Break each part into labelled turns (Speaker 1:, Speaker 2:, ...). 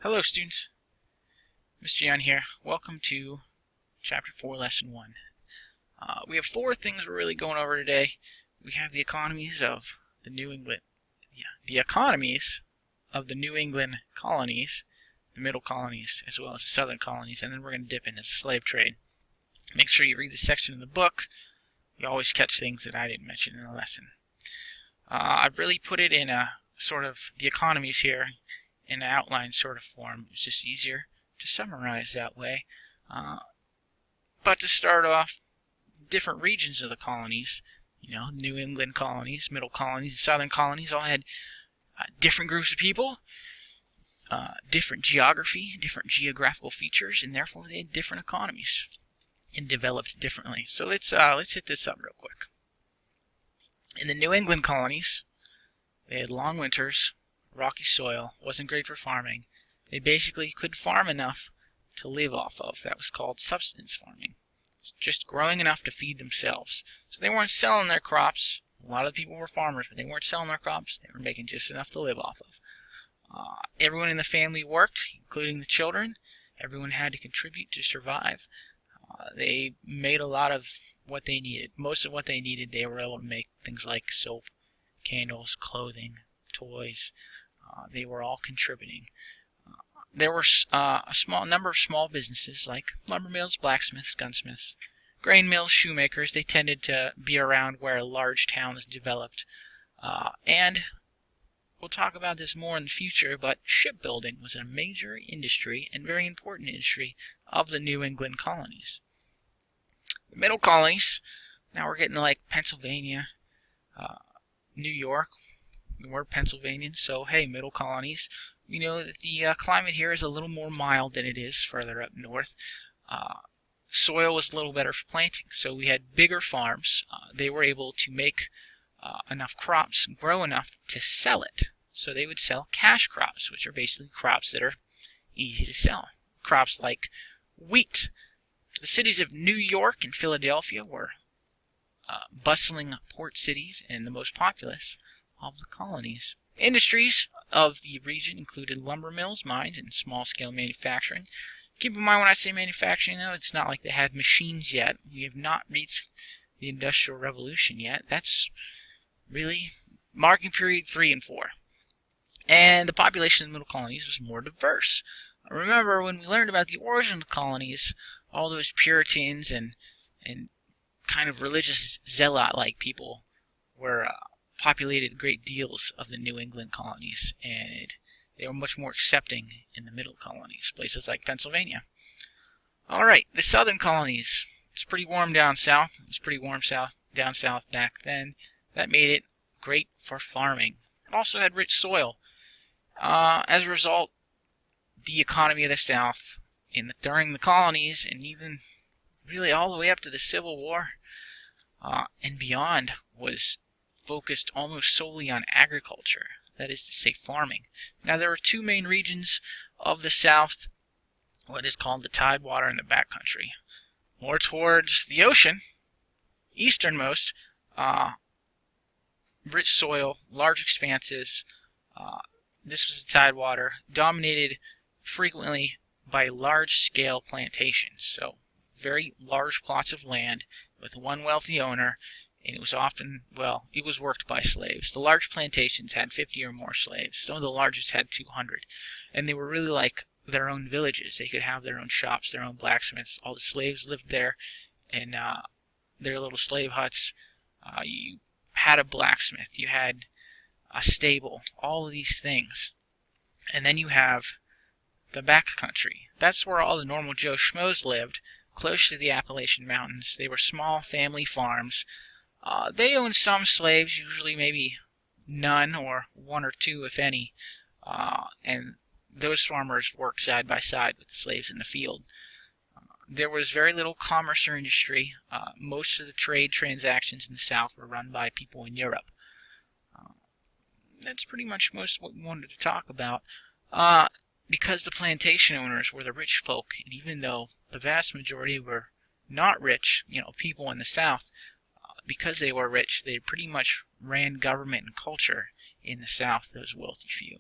Speaker 1: Hello students, Mr. Young here. Welcome to Chapter 4, Lesson 1. We have four things we're really going over today. We have the economies of the New England colonies, the middle colonies, as well as the southern colonies, and then we're going to dip into the slave trade. Make sure you read this section of the book. You always catch things that I didn't mention in the lesson. I've really put it in a sort of the economies here in an outline sort of form. It's just easier to summarize that way. But to start off, different regions of the colonies, New England colonies, middle colonies, southern colonies, all had different groups of people, different geography, different geographical features, and therefore they had different economies and developed differently. So let's hit this up real quick. In the New England colonies, they had long winters, rocky soil, wasn't great for farming. They basically could farm enough to live off of. That was called subsistence farming. It's just growing enough to feed themselves. So they weren't selling their crops. A lot of people were farmers, but they weren't selling their crops. They were making just enough to live off of. Everyone in the family worked, including the children. Everyone had to contribute to survive. They made a lot of what they needed. Most of what they needed, they were able to make things like soap, candles, clothing, toys. They were all contributing. There were a small number of small businesses like lumber mills, blacksmiths, gunsmiths, grain mills, shoemakers. They tended to be around where large towns developed. And we'll talk about this more in the future, but shipbuilding was a major industry and very important industry of the New England colonies. The middle colonies, now we're getting like Pennsylvania, New York. We're Pennsylvanians, so hey, middle colonies. We know that the climate here is a little more mild than it is further up north. Soil was a little better for planting, so we had bigger farms. They were able to make enough crops, grow enough to sell it. So they would sell cash crops, which are basically crops that are easy to sell. Crops like wheat. The cities of New York and Philadelphia were bustling port cities and the most populous of the colonies. Industries of the region included lumber mills, mines, and small-scale manufacturing. Keep in mind when I say manufacturing, though, it's not like they had machines yet. We have not reached the Industrial Revolution yet. That's really marking period 3 and 4. And the population of the middle colonies was more diverse. Remember, when we learned about the origin of the colonies, all those Puritans and kind of religious zealot-like people were populated great deals of the New England colonies, and they were much more accepting in the middle colonies, places like Pennsylvania. Alright, the southern colonies. It's pretty warm down south. It was pretty warm down south back then. That made it great for farming. It also had rich soil. As a result, the economy of the South during the colonies, and even really all the way up to the Civil War and beyond, was focused almost solely on agriculture, that is to say farming. Now there were two main regions of the South, what is called the Tidewater and the backcountry. More towards the ocean, easternmost, rich soil, large expanses. This was the Tidewater, dominated frequently by large-scale plantations, so very large plots of land with one wealthy owner. And it was often, it was worked by slaves. The large plantations had 50 or more slaves. Some of the largest had 200. And they were really like their own villages. They could have their own shops, their own blacksmiths. All the slaves lived there in their little slave huts. You had a blacksmith. You had a stable. All of these things. And then you have the backcountry. That's where all the normal Joe Schmoes lived, close to the Appalachian Mountains. They were small family farms. They owned some slaves, usually maybe none or one or two, if any, and those farmers worked side by side with the slaves in the field. There was very little commerce or industry. Most of the trade transactions in the South were run by people in Europe. That's pretty much most of what we wanted to talk about. Because the plantation owners were the rich folk, and even though the vast majority were not rich, people in the South, because they were rich, they pretty much ran government and culture in the South, those wealthy few.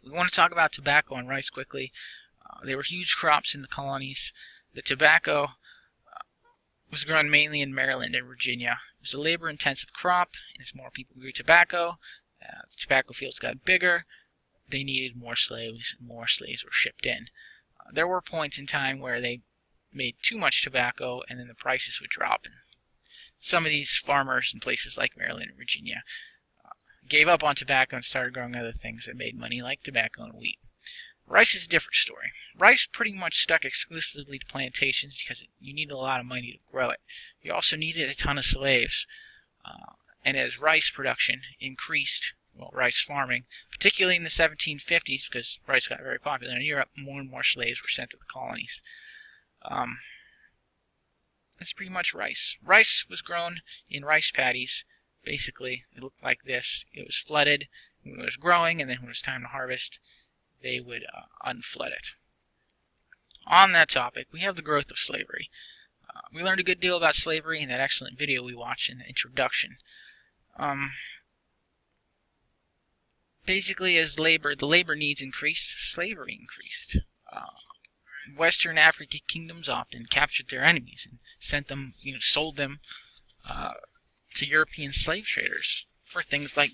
Speaker 1: We want to talk about tobacco and rice quickly. They were huge crops in the colonies. The tobacco was grown mainly in Maryland and Virginia. It was a labor-intensive crop, and as more people grew tobacco, the tobacco fields got bigger. They needed more slaves, and more slaves were shipped in. There were points in time where they made too much tobacco, and then the prices would drop. And some of these farmers in places like Maryland and Virginia gave up on tobacco and started growing other things that made money, like tobacco and wheat. Rice is a different story. Rice pretty much stuck exclusively to plantations because you needed a lot of money to grow it. You also needed a ton of slaves. And as rice production increased, well, rice farming, particularly in the 1750s, because rice got very popular in Europe, more and more slaves were sent to the colonies. That's pretty much rice. Rice was grown in rice paddies. Basically, it looked like this. It was flooded when it was growing, and then when it was time to harvest, they would unflood it. On that topic, we have the growth of slavery. We learned a good deal about slavery in that excellent video we watched in the introduction. Basically, as the labor needs increased, slavery increased. Western African kingdoms often captured their enemies and sent them, sold them to European slave traders for things like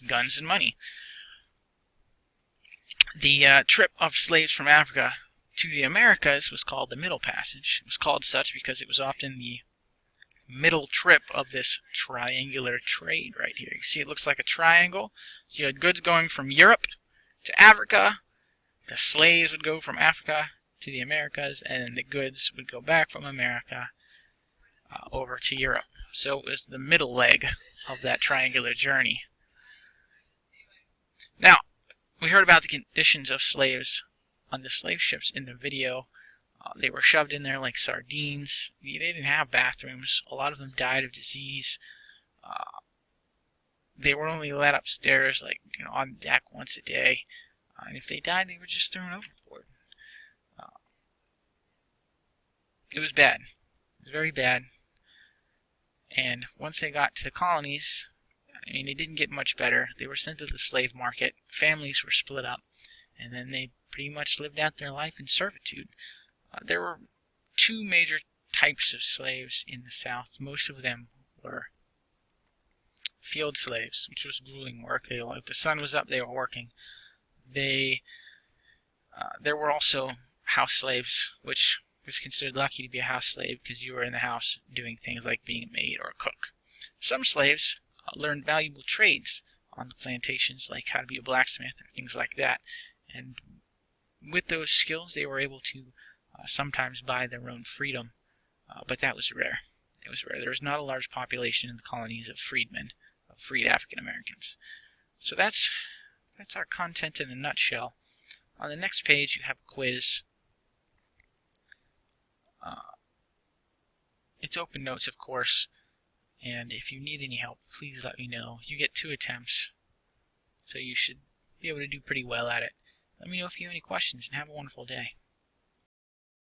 Speaker 1: guns and money. The trip of slaves from Africa to the Americas was called the Middle Passage. It was called such because it was often the middle trip of this triangular trade right here. You see it looks like a triangle. So you had goods going from Europe to Africa. The slaves would go from Africa to the Americas, and the goods would go back from America over to Europe. So it was the middle leg of that triangular journey. Now, we heard about the conditions of slaves on the slave ships in the video. They were shoved in there like sardines. They didn't have bathrooms. A lot of them died of disease. They were only let upstairs, on deck once a day. And if they died, they were just thrown overboard. It was bad. It was very bad. And once they got to the colonies, it didn't get much better. They were sent to the slave market. Families were split up. And then they pretty much lived out their life in servitude. There were two major types of slaves in the South. Most of them were field slaves, which was grueling work. If the sun was up, they were working. There were also house slaves, which was considered lucky to be a house slave because you were in the house doing things like being a maid or a cook. Some slaves learned valuable trades on the plantations, like how to be a blacksmith or things like that. And with those skills, they were able to sometimes buy their own freedom, but that was rare. It was rare. There was not a large population in the colonies of freedmen, of freed African Americans. So that's our content in a nutshell. On the next page, you have a quiz. It's open notes, of course, and if you need any help, please let me know. You get 2 attempts, so you should be able to do pretty well at it. Let me know if you have any questions, and have a wonderful day.